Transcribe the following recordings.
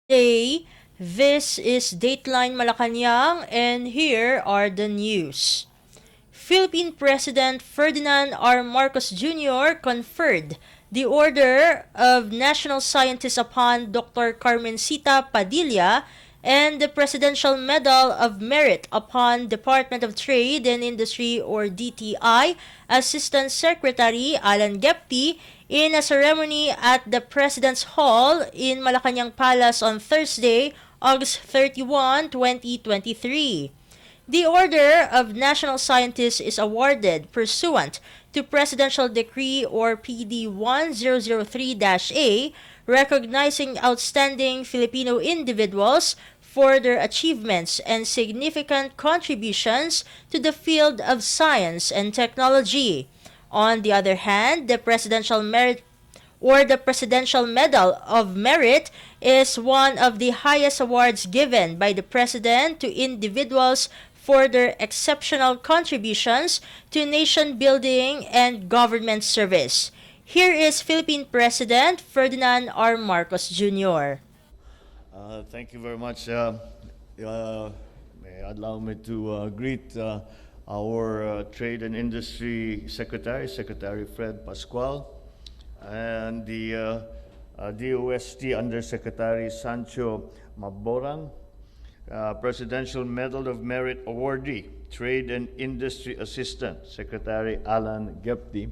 Today, this is Dateline Malacañang, and here are the news. Philippine President Ferdinand R. Marcos Jr. conferred the Order of National Scientists upon Dr. Carmencita Padilla and the Presidential Medal of Merit upon Department of Trade and Industry or DTI Assistant Secretary Alan Gepti in a ceremony at the President's Hall in Malacañang Palace on Thursday, August 31, 2023. The Order of National Scientists is awarded pursuant to Presidential Decree or PD 1003-A, recognizing outstanding Filipino individuals for their achievements and significant contributions to the field of science and technology. On the other hand, the Presidential Medal of Merit is one of the highest awards given by the President to individuals for their exceptional contributions to nation building and government service. Here is Philippine President Ferdinand R. Marcos Jr. Thank you very much. May allow me to greet our Trade and Industry Secretary, Secretary Fred Pascual, and the DOST Undersecretary Sancho Maborang, Presidential Medal of Merit awardee, Trade and Industry Assistant, Secretary Alan Gepti,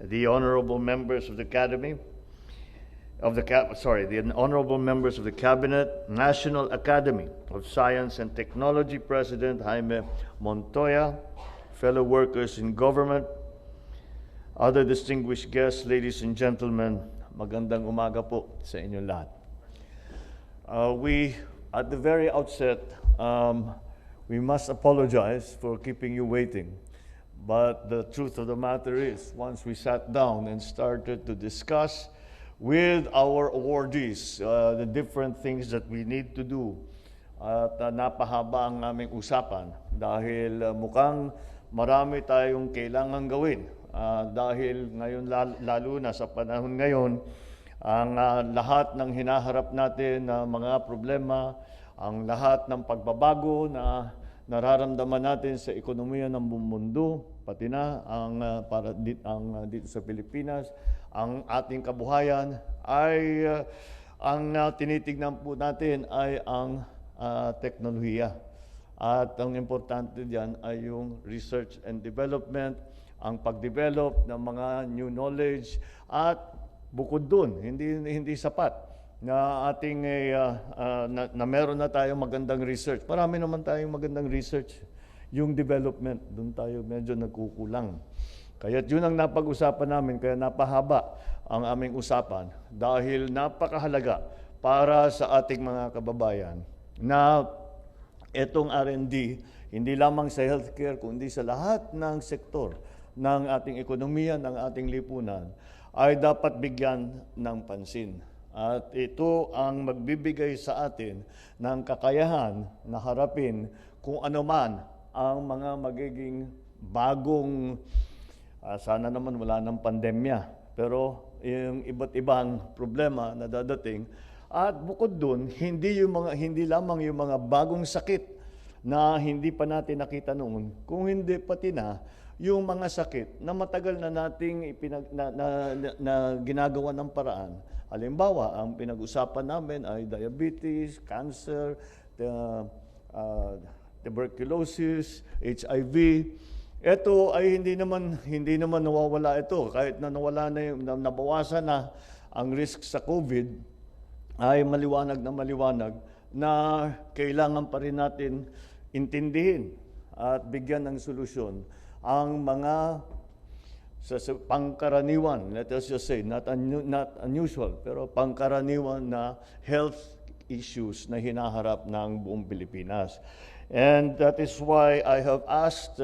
the honorable members of the Academy, the honorable members of the Cabinet, National Academy of Science and Technology President Jaime Montoya, fellow workers in government, other distinguished guests, ladies and gentlemen, magandang umaga po sa inyong lahat. At the very outset, we must apologize for keeping you waiting. But the truth of the matter is, once we sat down and started to discuss with our awardees the different things that we need to do, at napahaba ang aming usapan dahil mukhang marami tayong kailangang gawin. Dahil ngayon, lalo na sa panahon ngayon, ang lahat ng hinaharap natin na mga problema, ang lahat ng pagbabago na nararamdaman natin sa ekonomiya ng buong mundo, pati na dito sa Pilipinas, ang ating kabuhayan ay ang tinitignan po natin ay ang teknolohiya. At ang importante diyan ay yung research and development, ang pag-develop ng mga new knowledge, at bukod dun, hindi sapat na ating na meron na tayong magandang research. Marami naman tayong magandang research. Yung development, doon tayo medyo nagkukulang. Kaya yun ang napag-usapan namin, kaya napahaba ang aming usapan dahil napakahalaga para sa ating mga kababayan na itong R&D, hindi lamang sa healthcare, kundi sa lahat ng sektor ng ating ekonomiya, ng ating lipunan, ay dapat bigyan ng pansin. At ito ang magbibigay sa atin ng kakayahan na harapin kung ano man ang mga magiging bagong, sana naman wala ng pandemya, pero yung iba't ibang problema na dadating. At bukod dun, hindi lamang yung mga bagong sakit na hindi pa natin nakita noon, kung hindi pati na yung mga sakit na matagal na nating na ginagawa ng paraan. Halimbawa, ang pinag-usapan namin ay diabetes, cancer, tuberculosis, HIV. Ito ay hindi naman nawawala ito. Kahit na nabawasan na ang risk sa COVID, ay maliwanag na kailangan pa rin natin intindihin at bigyan ng solusyon ang mga pangkaraniwan, let us just say, not unusual, pero pangkaraniwan na health issues na hinaharap ng buong Pilipinas. And that is why I asked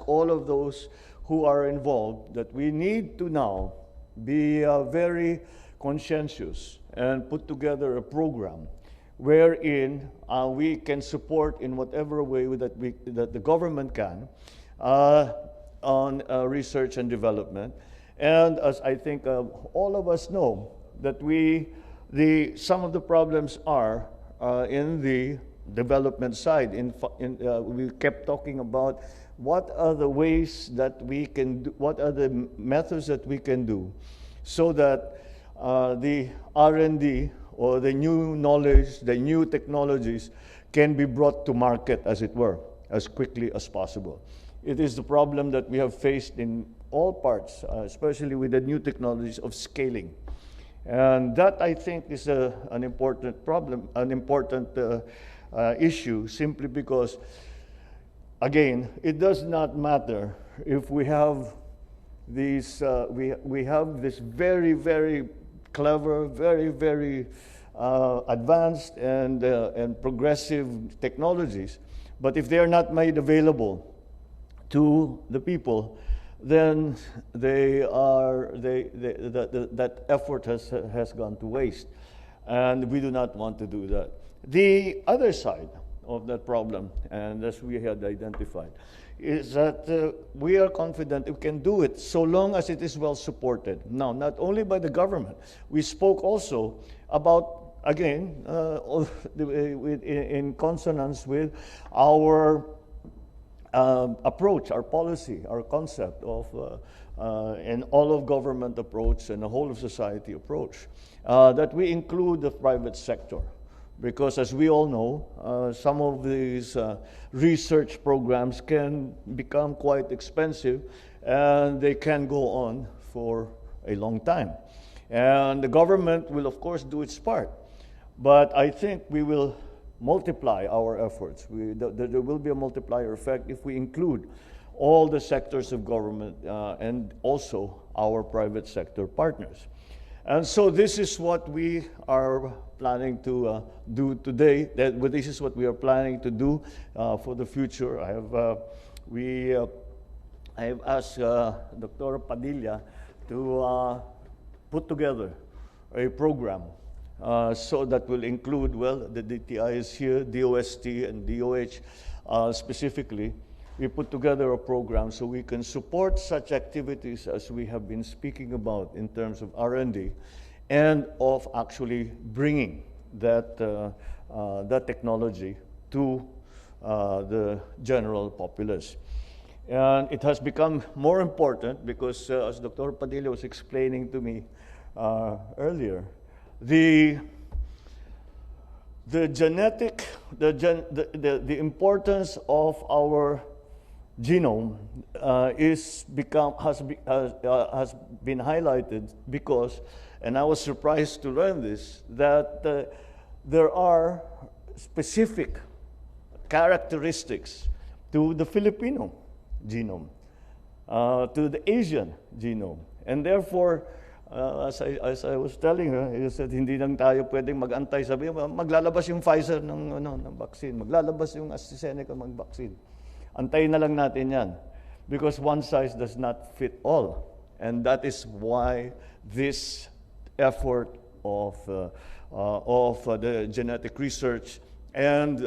all of those who are involved that we need to now be very conscientious and put together a program wherein we can support in whatever way that the government can on research and development, And as I think all of us know, that some of the problems are in the development side. We kept talking about what are the ways that we can do, what are the methods that we can do so that the R&D or the new knowledge, the new technologies can be brought to market, as it were, as quickly as possible. It is the problem that we have faced in all parts, especially with the new technologies of scaling. And that, I think, is an important problem, an important issue, simply because, again, it does not matter if we have these, we have this very, very clever, very, very advanced and progressive technologies, but if they are not made available to the people, then that effort has gone to waste, and we do not want to do that. The other side of that problem, and as we had identified, is that we are confident we can do it so long as it is well supported. Now, not only by the government, we spoke also about, again, in consonance with our approach, our policy, our concept of an all-of-government approach and a whole-of-society approach, that we include the private sector. Because as we all know, some of these research programs can become quite expensive, and they can go on for a long time. And the government will, of course, do its part. But I think we will multiply our efforts. There will be a multiplier effect if we include all the sectors of government and also our private sector partners. And so this is what we are planning to do today. This is what we are planning to do for the future. I have asked Dr. Padilla to put together a program so that will include, well, the DTI is here, DOST and DOH specifically. We put together a program so we can support such activities as we have been speaking about in terms of R&D and of actually bringing that technology to the general populace. And it has become more important because, as Dr. Padilla was explaining to me earlier, the importance of our genome has been highlighted because, and I was surprised to learn this, that there are specific characteristics to the Filipino genome, to the Asian genome, and therefore, as I was telling her, he said, hindi lang tayo pwedeng mag-antay. Sabi, maglalabas yung Pfizer ng vaccine, maglalabas yung AstraZeneca ng vaccine. Antayin na lang natin yan. Because one size does not fit all. And that is why this effort of the genetic research and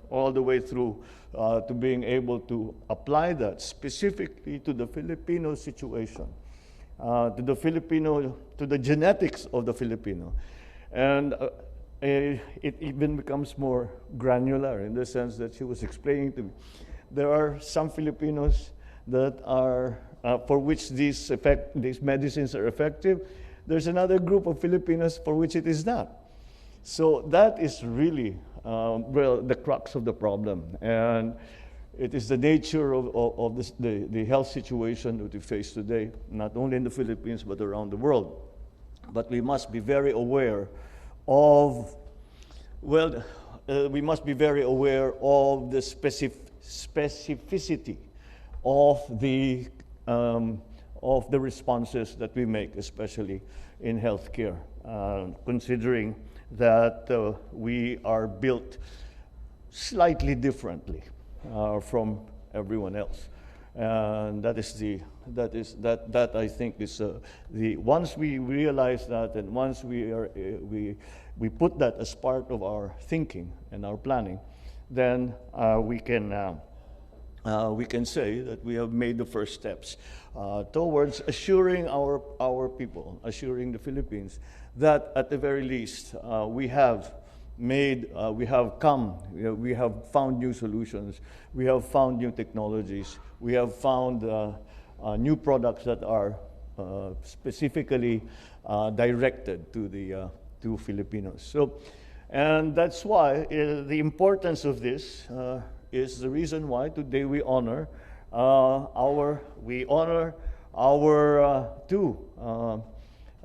all the way through to being able to apply that specifically to the Filipino situation, to the genetics of the Filipino. And it even becomes more granular in the sense that she was explaining to me. There are some Filipinos that are, for which these medicines are effective. There's another group of Filipinos for which it is not. So that is really, the crux of the problem. And it is the nature of the health situation that we face today, not only in the Philippines, but around the world. But we must be very aware of, the specificity of the responses that we make, especially in healthcare, considering that we are built slightly differently from everyone else. And that I think is once we realize that, and once we put that as part of our thinking and our planning, then we can we can say that we have made the first steps towards assuring our people, assuring the Philippines, that at the very least we have found new solutions, we have found new technologies, we have found new products that are specifically directed to Filipinos. So, and that's why the importance of this is the reason why today we honor our two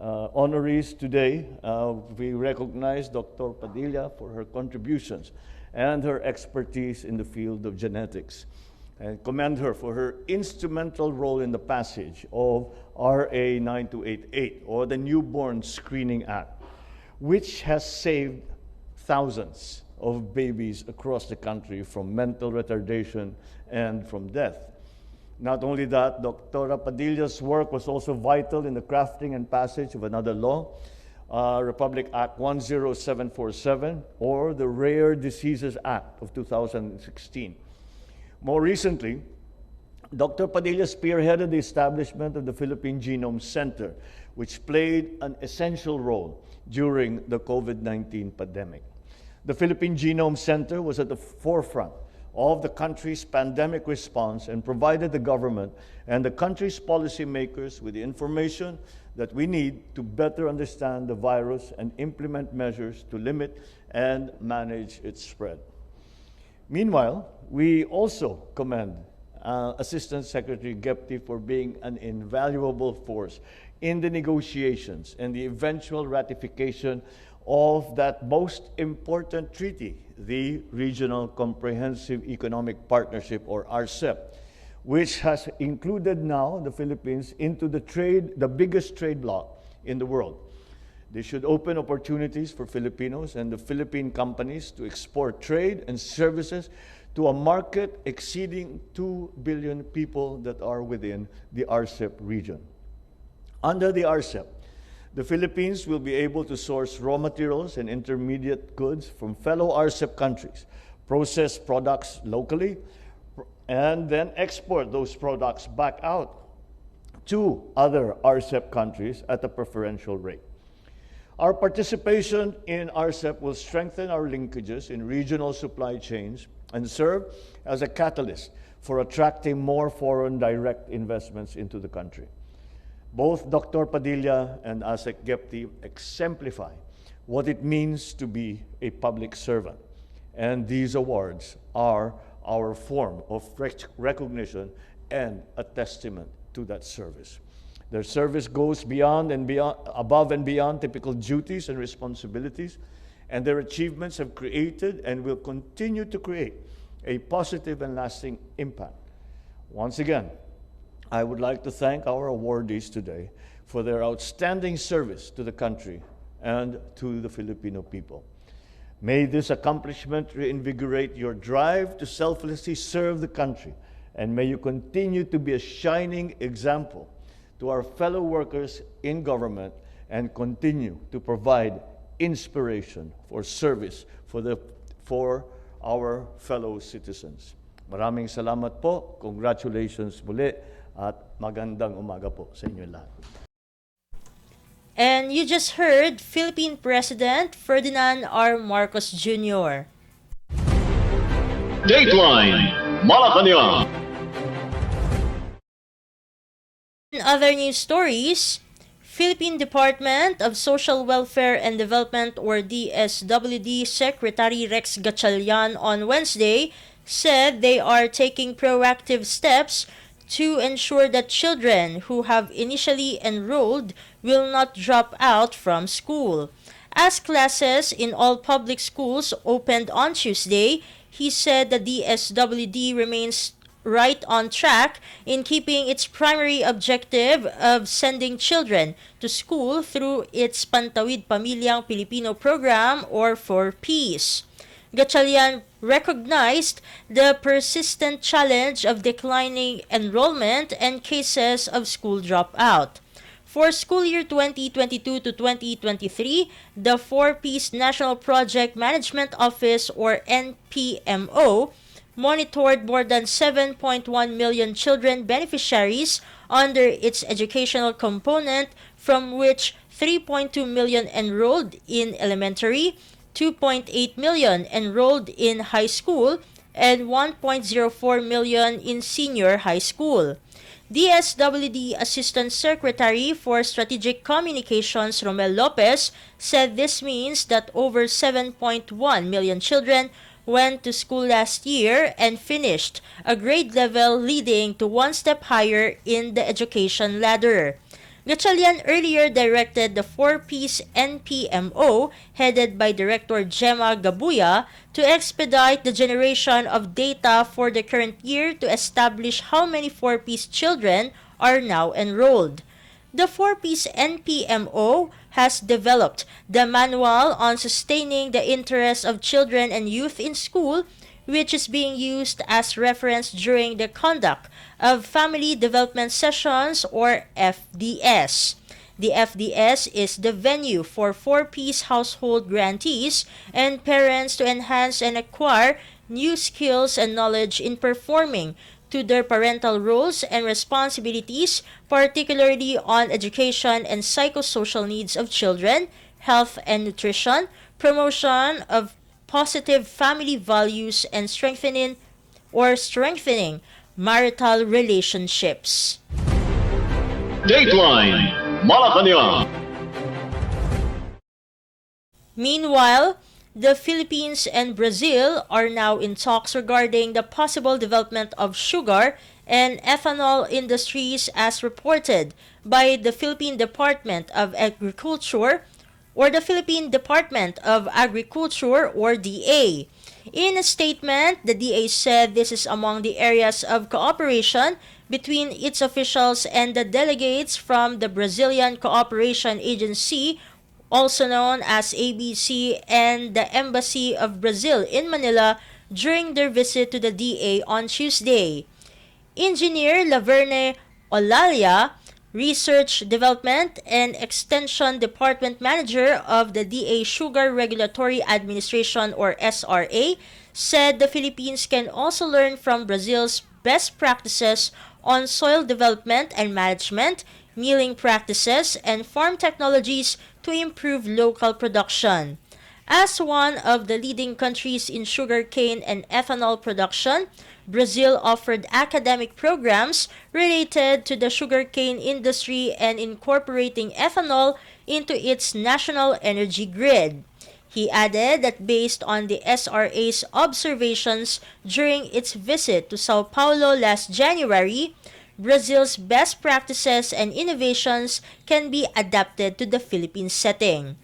honorees today. We recognize Dr. Padilla for her contributions and her expertise in the field of genetics, and commend her for her instrumental role in the passage of RA 9288, or the Newborn Screening Act, which has saved thousands of babies across the country from mental retardation and from death. Not only that, Dr. Padilla's work was also vital in the crafting and passage of another law, Republic Act 10747, or the Rare Diseases Act of 2016. More recently, Dr. Padilla spearheaded the establishment of the Philippine Genome Center, which played an essential role during the COVID-19 pandemic. The Philippine Genome Center was at the forefront of the country's pandemic response and provided the government and the country's policymakers with the information that we need to better understand the virus and implement measures to limit and manage its spread. Meanwhile, we also commend Assistant Secretary Gepti for being an invaluable force in the negotiations and the eventual ratification of that most important treaty, the Regional Comprehensive Economic Partnership, or RCEP, which has included now the Philippines into the biggest trade bloc in the world. This should open opportunities for Filipinos and the Philippine companies to export trade and services to a market exceeding 2 billion people that are within the RCEP region. Under the RCEP, the Philippines will be able to source raw materials and intermediate goods from fellow RCEP countries, process products locally, and then export those products back out to other RCEP countries at a preferential rate. Our participation in RCEP will strengthen our linkages in regional supply chains and serve as a catalyst for attracting more foreign direct investments into the country. Both Dr. Padilla and ASEC Gepti exemplify what it means to be a public servant, and these awards are our form of recognition and a testament to that service. Their service goes above and beyond typical duties and responsibilities, and their achievements have created and will continue to create a positive and lasting impact. Once again, I would like to thank our awardees today for their outstanding service to the country and to the Filipino people. May this accomplishment reinvigorate your drive to selflessly serve the country, and may you continue to be a shining example to our fellow workers in government and continue to provide inspiration for service for our fellow citizens. Maraming salamat po. Congratulations muli at magandang umaga po sa inyo lahat. And you just heard Philippine President Ferdinand R. Marcos Jr. Dateline Malacañang. In other news stories, Philippine Department of Social Welfare and Development, or DSWD, Secretary Rex Gatchalian on Wednesday said they are taking proactive steps to ensure that children who have initially enrolled will not drop out from school. As classes in all public schools opened on Tuesday, he said the DSWD remains right on track in keeping its primary objective of sending children to school through its Pantawid Pamilyang Pilipino program, or for Peace. Gatchalian recognized the persistent challenge of declining enrollment and cases of school dropout. For school year 2022 to 2023, the 4Ps National Project Management Office, or NPMO, monitored more than 7.1 million children beneficiaries under its educational component, from which 3.2 million enrolled in elementary, 2.8 million enrolled in high school, and 1.04 million in senior high school. DSWD Assistant Secretary for Strategic Communications Romel Lopez said this means that over 7.1 million children went to school last year and finished a grade level, leading to one step higher in the education ladder. Gatchalian earlier directed the four-piece NPMO, headed by Director Gemma Gabuya, to expedite the generation of data for the current year to establish how many four-piece children are now enrolled. The four-piece NPMO has developed the Manual on Sustaining the Interests of Children and Youth in School, which is being used as reference during the conduct of Family Development Sessions, or FDS. The FDS is the venue for four-piece household grantees and parents to enhance and acquire new skills and knowledge in performing to their parental roles and responsibilities, particularly on education and psychosocial needs of children, health and nutrition, promotion of positive family values, and strengthening marital relationships. Dateline Malacañang. Meanwhile, the Philippines and Brazil are now in talks regarding the possible development of sugar and ethanol industries, as reported by the Philippine Department of Agriculture, or the Philippine Department of Agriculture, or DA. In a statement, the DA said this is among the areas of cooperation between its officials and the delegates from the Brazilian Cooperation Agency, also known as ABC, and the Embassy of Brazil in Manila during their visit to the DA on Tuesday. Engineer Laverne Olalia, Research, Development, and Extension Department Manager of the DA Sugar Regulatory Administration, or SRA, said the Philippines can also learn from Brazil's best practices on soil development and management, milling practices, and farm technologies to improve local production. As one of the leading countries in sugarcane and ethanol production, Brazil offered academic programs related to the sugarcane industry and incorporating ethanol into its national energy grid. He added that based on the SRA's observations during its visit to Sao Paulo last January, Brazil's best practices and innovations can be adapted to the Philippine setting.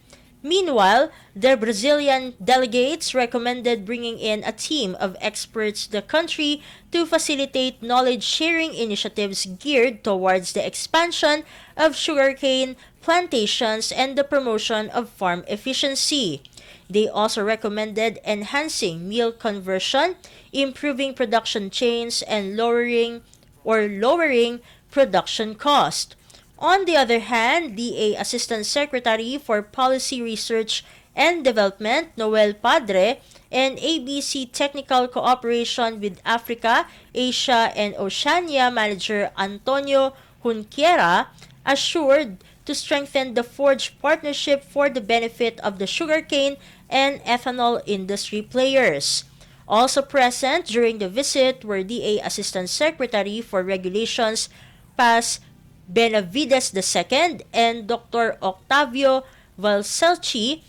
Meanwhile, the Brazilian delegates recommended bringing in a team of experts to the country to facilitate knowledge-sharing initiatives geared towards the expansion of sugarcane plantations and the promotion of farm efficiency. They also recommended enhancing meal conversion, improving production chains, and lowering production cost. On the other hand, DA Assistant Secretary for Policy Research and Development Noel Padre and ABC Technical Cooperation with Africa, Asia, and Oceania Manager Antonio Junquera assured to strengthen the forged partnership for the benefit of the sugarcane and ethanol industry players. Also present during the visit were DA Assistant Secretary for Regulations Paz Benavides II and Dr. Octavio Valselchi,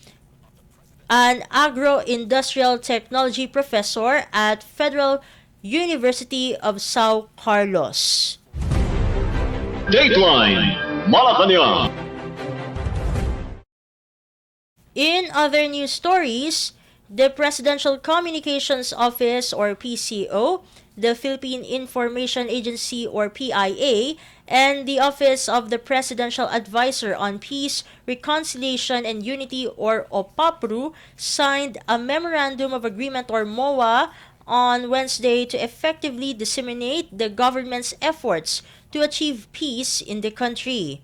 an agro-industrial technology professor at Federal University of Sao Carlos. Dateline Malacañang. In other news stories, the Presidential Communications Office, or PCO, the Philippine Information Agency, or PIA, and the Office of the Presidential Advisor on Peace, Reconciliation, and Unity, or OPAPRU, signed a Memorandum of Agreement, or MOA, on Wednesday to effectively disseminate the government's efforts to achieve peace in the country.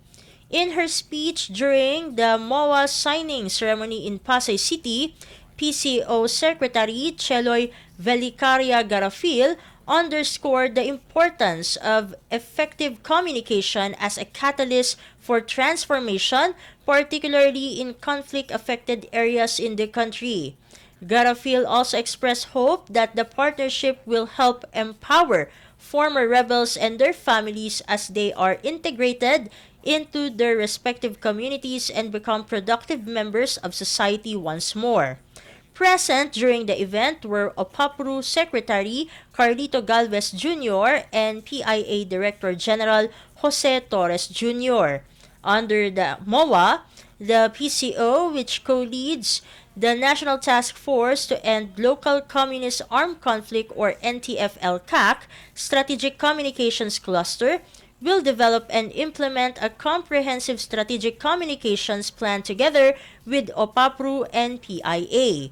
In her speech during the MOA signing ceremony in Pasay City, PCO Secretary Cheloy Velicaria Garafil underscored the importance of effective communication as a catalyst for transformation, particularly in conflict-affected areas in the country. Garafil also expressed hope that the partnership will help empower former rebels and their families as they are integrated into their respective communities and become productive members of society once more. Present during the event were OPAPRU Secretary Carlito Galvez Jr. and PIA Director General Jose Torres Jr. Under the MOA, the PCO, which co-leads the National Task Force to End Local Communist Armed Conflict or NTF-LCAC Strategic Communications Cluster, will develop and implement a comprehensive strategic communications plan together with OPAPRU and PIA.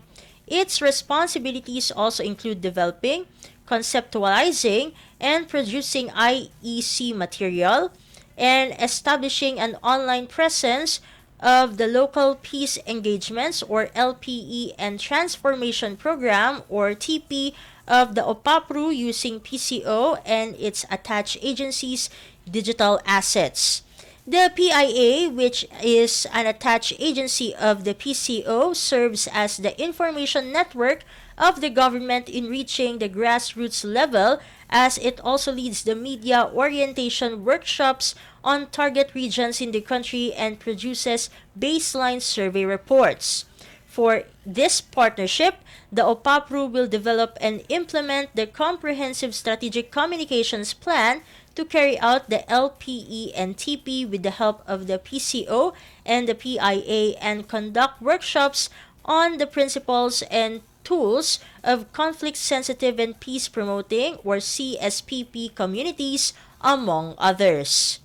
Its responsibilities also include developing, conceptualizing, and producing IEC material, and establishing an online presence of the Local Peace Engagements or LPE and Transformation Program or TP of the OPAPRU using PCO and its attached agencies' digital assets. The PIA, which is an attached agency of the PCO, serves as the information network of the government in reaching the grassroots level, as it also leads the media orientation workshops on target regions in the country and produces baseline survey reports. For this partnership, the OPAPRU will develop and implement the comprehensive strategic communications plan to carry out the LPE and TP with the help of the PCO and the PIA and conduct workshops on the principles and tools of conflict-sensitive and peace-promoting or CSPP communities, among others.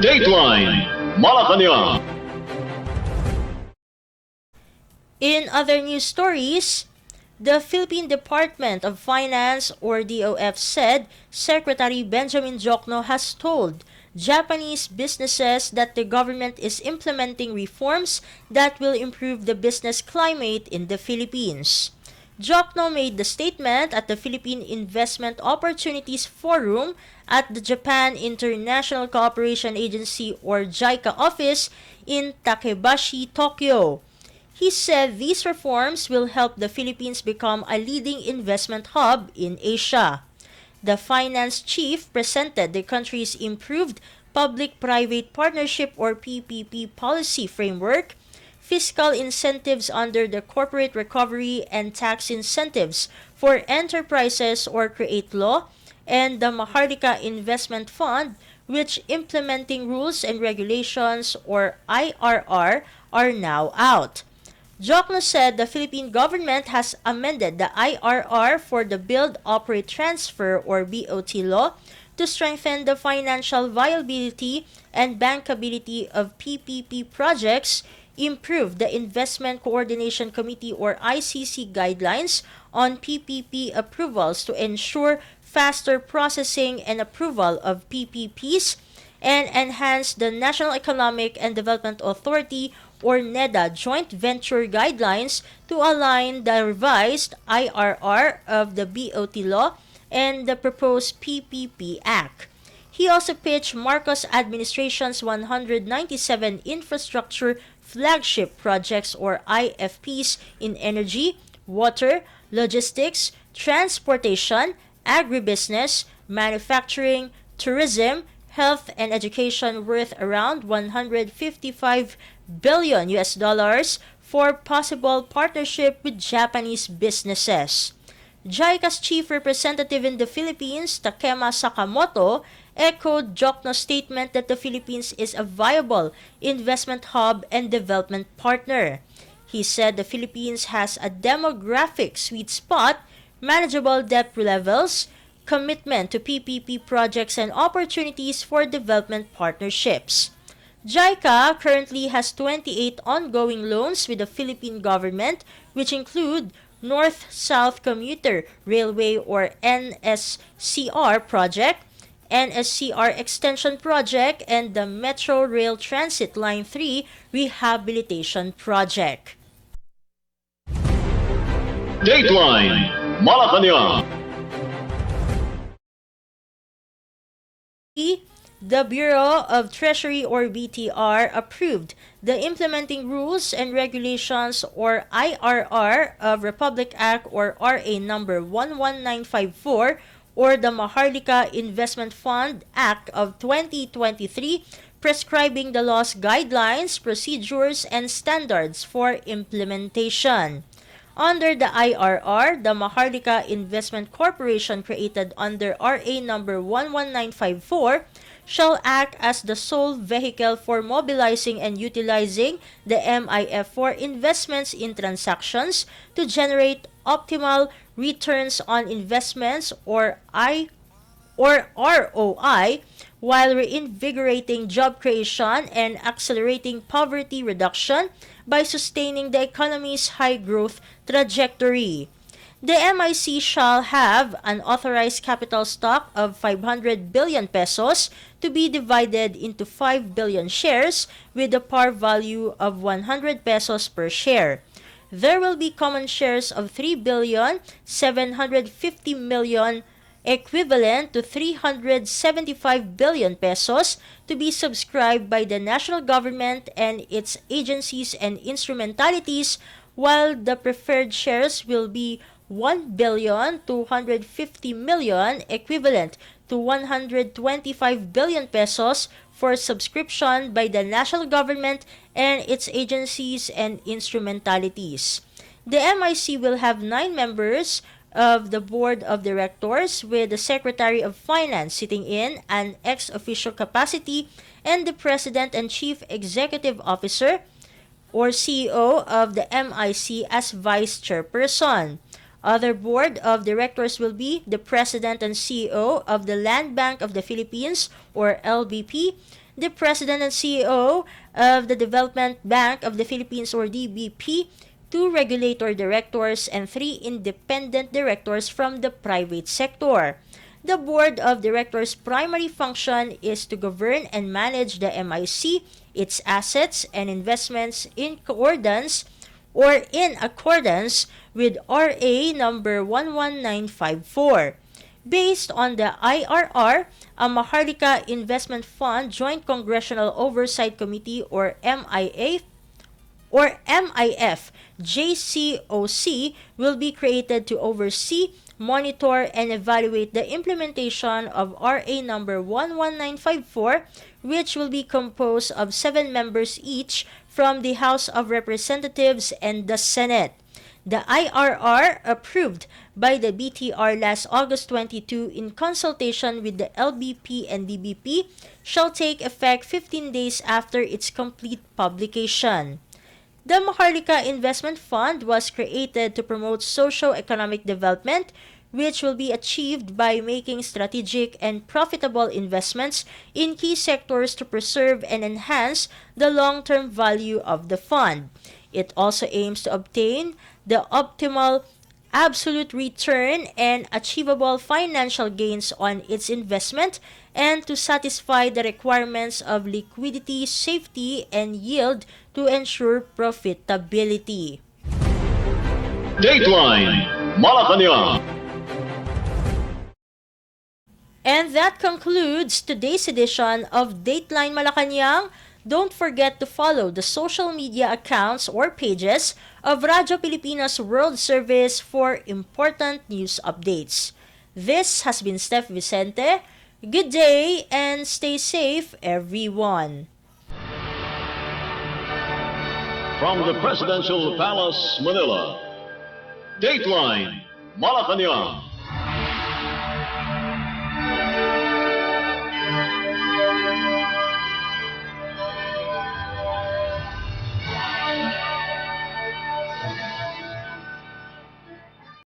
Dateline Malacañang. In other news stories, the Philippine Department of Finance or DOF said Secretary Benjamin Jokno has told Japanese businesses that the government is implementing reforms that will improve the business climate in the Philippines. Jokno made the statement at the Philippine Investment Opportunities Forum at the Japan International Cooperation Agency or JICA office in Takebashi, Tokyo. He said these reforms will help the Philippines become a leading investment hub in Asia. The finance chief presented the country's improved Public-Private Partnership or PPP policy framework, fiscal incentives under the Corporate Recovery and tax incentives for enterprises or Create Law, and the Maharlika Investment Fund, which implementing rules and regulations or IRR are now out. Jokno said the Philippine government has amended the IRR for the Build, Operate, Transfer or BOT law to strengthen the financial viability and bankability of PPP projects, improve the Investment Coordination Committee or ICC guidelines on PPP approvals to ensure faster processing and approval of PPPs, and enhance the National Economic and Development Authority or NEDA joint venture guidelines to align the revised IRR of the BOT law and the proposed PPP Act. He also pitched Marcos administration's 197 infrastructure flagship projects or IFPs in energy, water, logistics, transportation, agribusiness, manufacturing, tourism, health, and education worth around 155 billion US dollars for possible partnership with Japanese businesses. JICA's chief representative in the Philippines, Takema Sakamoto, echoed Jokno's statement that the Philippines is a viable investment hub and development partner. He said the Philippines has a demographic sweet spot, manageable debt levels, commitment to PPP projects, and opportunities for development partnerships. JICA currently has 28 ongoing loans with the Philippine government, which include North-South Commuter Railway or NSCR project, NSCR Extension Project, and the Metro Rail Transit Line 3 Rehabilitation Project. Dateline Malacañang. The Bureau of Treasury or BTR approved the Implementing Rules and Regulations or IRR of Republic Act or RA number 11954 or the Maharlika Investment Fund Act of 2023 prescribing the law's guidelines, procedures, and standards for implementation. Under the IRR, the Maharlika Investment Corporation created under RA number 11954 shall act as the sole vehicle for mobilizing and utilizing the MIF for investments in transactions to generate optimal returns on investments or ROI while reinvigorating job creation and accelerating poverty reduction by sustaining the economy's high growth trajectory. The MIC shall have an authorized capital stock of 500 billion pesos to be divided into 5 billion shares with a par value of 100 pesos per share. There will be common shares of 3 billion 750 million equivalent to 375 billion pesos to be subscribed by the national government and its agencies and instrumentalities, while the preferred shares will be 1 billion 250 million equivalent to 125 billion pesos for subscription by the national government and its agencies and instrumentalities. The MIC will have 9 members of the Board of Directors with the Secretary of Finance sitting in an ex-officio capacity and the President and Chief Executive Officer or CEO of the MIC as Vice Chairperson. Other Board of Directors will be the President and CEO of the Land Bank of the Philippines or LBP, the President and CEO of the Development Bank of the Philippines or DBP, 2 regulator directors, and 3 independent directors from the private sector. The Board of Directors' primary function is to govern and manage the MIC, its assets and investments in accordance with RA number 11954. Based on the IRR, a Maharlika Investment Fund Joint Congressional Oversight Committee or MIF JCOC will be created to oversee, monitor, and evaluate the implementation of RA number 11954, which will be composed of 7 members each from the House of Representatives and the Senate. The IRR, approved by the BTR last August 22 in consultation with the LBP and DBP, shall take effect 15 days after its complete publication. The Maharlika Investment Fund was created to promote socio-economic development, which will be achieved by making strategic and profitable investments in key sectors to preserve and enhance the long-term value of the fund. It also aims to obtain the optimal absolute return and achievable financial gains on its investment and to satisfy the requirements of liquidity, safety, and yield to ensure profitability. Dateline Malacañang. And that concludes today's edition of Dateline Malacañang. Don't forget to follow the social media accounts or pages of Radyo Pilipinas World Service for important news updates. This has been Steph Vicente. Good day and stay safe, everyone. From the Presidential Palace, Manila, Dateline Malacañang.